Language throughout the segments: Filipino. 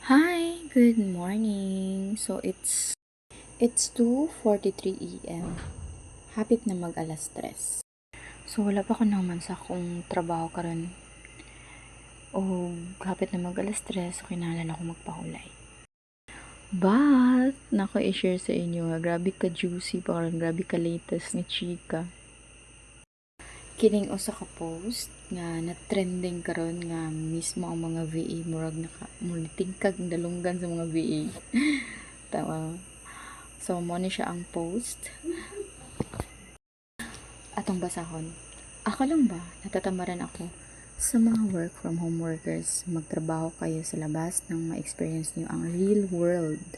Hi, good morning. So it's 2:43 AM. Hapit na mag alas 3. So wala pa ko naman sa akong trabaho karon. O hapit na mag alas 3, so kinahanglan ako magpahulay. But nako i-share sa inyo nga grabe ka juicy pa karon, grabe ka latest ni chika. Kining usa ka post nga na-trending karon nga mismo ang mga VA murag tingkag dalunggan sa mga VA. Tawa. So mo ni siya ang post atong basahon. Ako lang ba natatamaran ako sa mga work from home workers, magtrabaho kayo sa labas nang ma-experience niyo ang real world.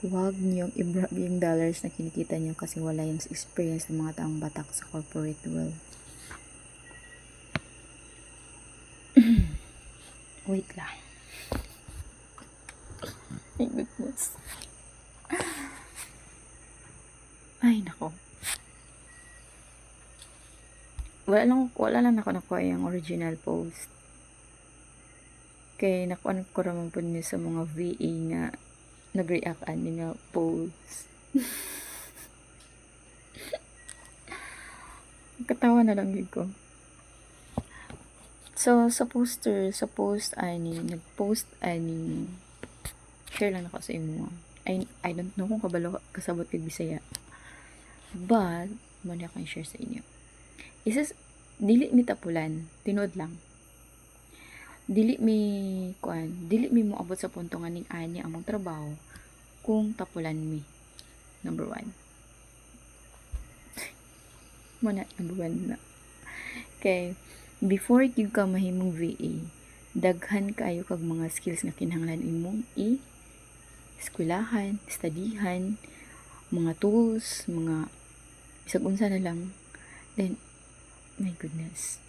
Huwag niyong i-brag yung dollars na kinikita niyo kasi wala yung experience ng mga taong batak sa corporate world. Wait lang. My goodness. Ay, nako. Wala lang ako nakuha yung original post. Kay nakuha ko raman po niya sa mga VA nga nag-react ani nga post. Katawa na lang yun ko. So, sa post ani, share lang ako sa imo. I don't know kung kabalo kasabot kag Bisaya. But, mo na akong share sa inyo. Isas, dili mi tapulan, tinod lang. Dili mi moabot sa punto nga ning ani among trabaho kung tapulan mi. Number 1. Muna, number 1 na. Okay, before gyud ka mahimong VA, daghan kayo kag mga skills nga kinahanglan imong eskwelahan, studyhan, mga tools, mga bisag unsa na lang. Then, my goodness.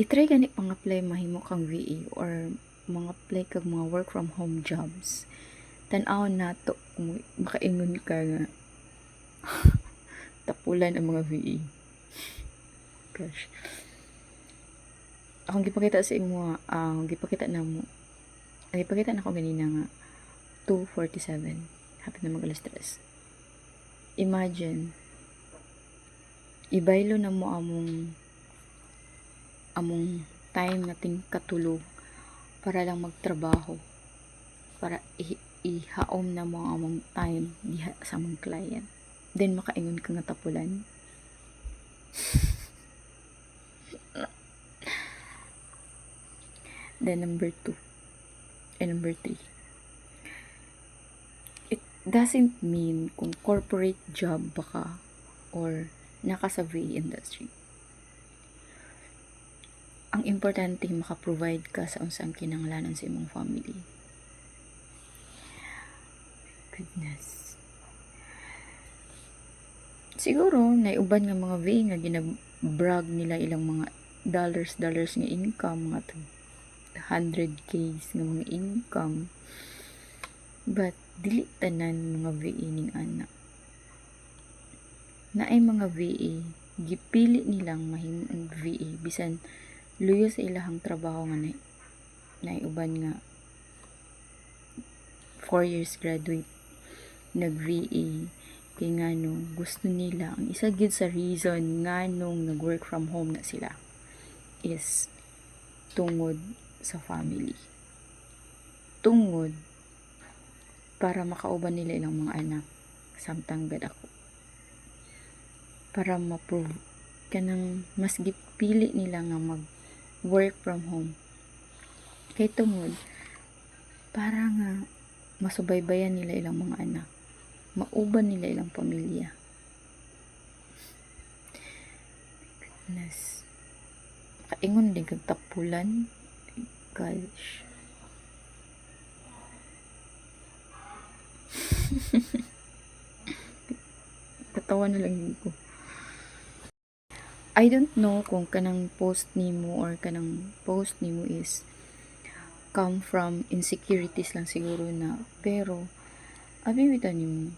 I-try gani pang-apply mahimo kang VA or mga apply kag mga work from home jobs. Tan-aw nato kung makaingon ka nga tapulan ang mga VA. Gosh. Akong gipakita sa imo, gipakita na ko ganina nga 2:47. Hapit na mag alas 3. Imagine, ibaylo na mo among time nating katulog para lang magtrabaho. Para ihaom na mo among time diha sa among client. Then makaingon ka nga tapulan. Then number 2 and number 3. It doesn't mean kung corporate job baka or naka sa VA industry. Ang importante maka-provide ka sa unsang kinahanglanan sa imong family. Goodness. Siguro naiuban nga mga VA nga ginabrag nila ilang mga dollars nga income, mga 100K nga mga income. But dili tanan mga VA ning ana. Naay mga VA gipili nilang mahimong ang VA bisan luyo sa ilahang trabaho nga naiuban nga 4 years graduate nag-VA kay ngano gusto nila ang isa gyud sa reason nganong nag-work from home na sila is tungod sa family. Tungod para makauban nila ilang mga anak samtang gad ako. Para ma-prove kanang mas gipili nila nga mag-work from home. Kay tungod para nga masubaybayan nila ilang mga anak. Mauban nila ilang pamilya. Goodness. Kaingon din kag tapulan. Gosh. Katawa na lang yun ko. I don't know kung kanang post nimo is come from insecurities lang siguro na, pero abi bitan nimo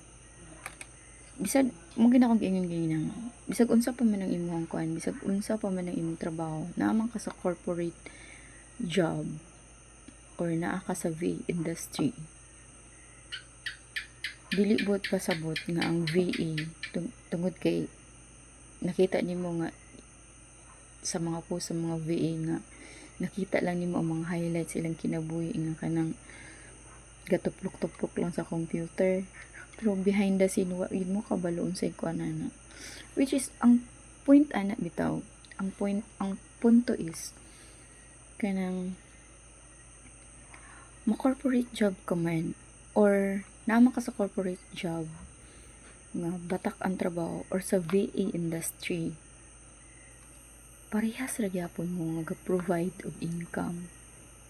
bisag mo ginakong ingon ganyan bisag unsa pa man ang imong kuan, bisag unsa pa man ang imong trabaho naman ka sa corporate job, or naa ka sa VA industry, dili buot pasabot nga ang VA tungod kay nakita nimo nga sa mga post sa mga VA nga nakita lang nimo ang mga highlights ilang kinabuhi nga kanang gatuplok-tuplok lang sa computer, pero behind the scene wa yun mo kabalo unsay kuan na, which is ang point ana bitaw, ang punto is kanang ma-corporate job ka man or nama ka sa corporate job nga batak ang trabaho or sa VA industry, parehas ra gyapon mo nga provide og income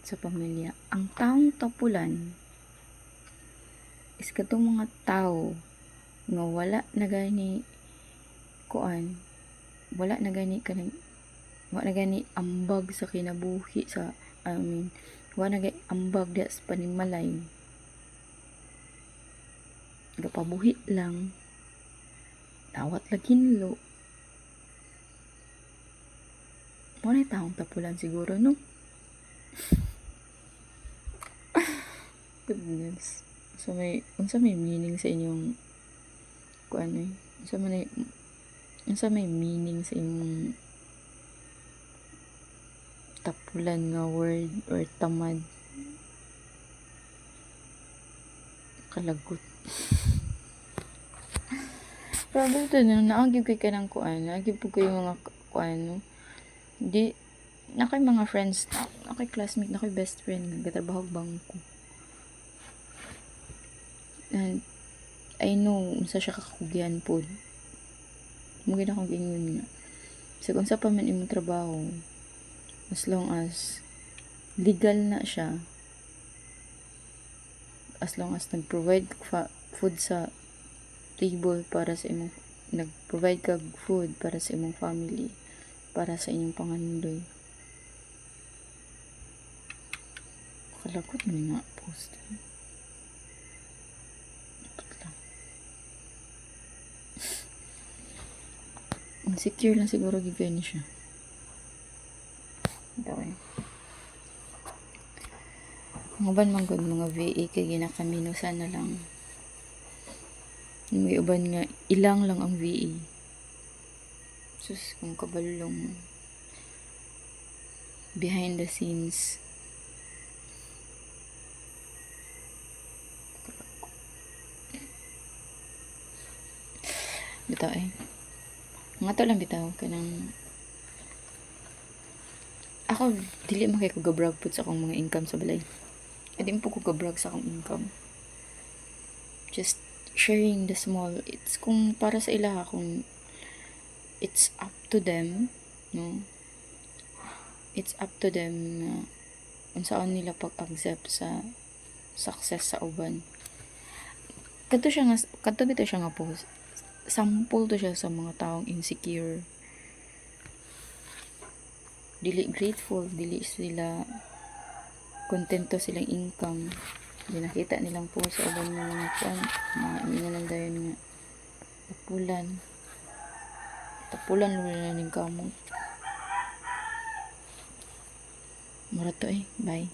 sa pamilya. Ang taong tapulan is katong mga tao nga wala na gani kuan, wala na gani kanang wala na gani ambag sa kinabuhi sa wala na gani ambag sa panimalay, gapabuhi lang, tawat laginlo. Muna taong tapulan siguro, no? Goodness. So unsa may meaning sa inyong kuan eh? Unsa may meaning sa inyong tapulan nga word or tamad? Kalagot. Grabe ito na, naagib kay kanang kuan, naagib po kayo mga kuan, no? Di, na kay mga friends, na kay classmate, na kay best friend, nagtatrabaho bangko. And, I know, unsa siya kakugyan po. Mugin akong ingon nga. So, kung sa pa man imong trabaho, as long as legal na siya, as long as nag-provide food sa table para sa imong, nag-provide kag food para sa imong family, para sa inyong pangandoy. Kalagot mo nga post. Insecure lang siguro gigay ni siya. Daway. Mga ban manggod mga VA kay ginakaminusan na lang. May uban nga ilang lang ang VA. Sus, kung kabalong behind the scenes. Bitaw eh. Nga to lang bitaw kanang ako dili man kay ko gabrag pud sa akong mga income sa balay. Adi po ko gabrag sa akong income. Just sharing the small, it's kung para sa ila kung it's up to them, no? It's up to them kung saan nila pag-accept sa success sa uban. Kadto bitaw siya nga post. Sample to siya sa mga taong insecure. Dili grateful, dili sila kontento silang income. Di nakita nilang po sa uban ng mga kuan, mga minalang dayon nga tapulan lula na ning kamot. Mura to eh, bye.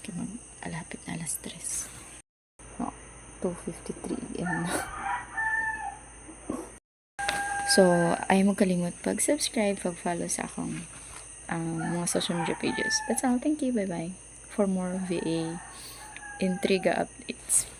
Kaya alapit na alas 3. 2:53 AM na. So, ay mo kalimot pag-subscribe, pag-follow sa akong mga social media pages. That's all. Thank you. Bye-bye. For more VA Intriga updates.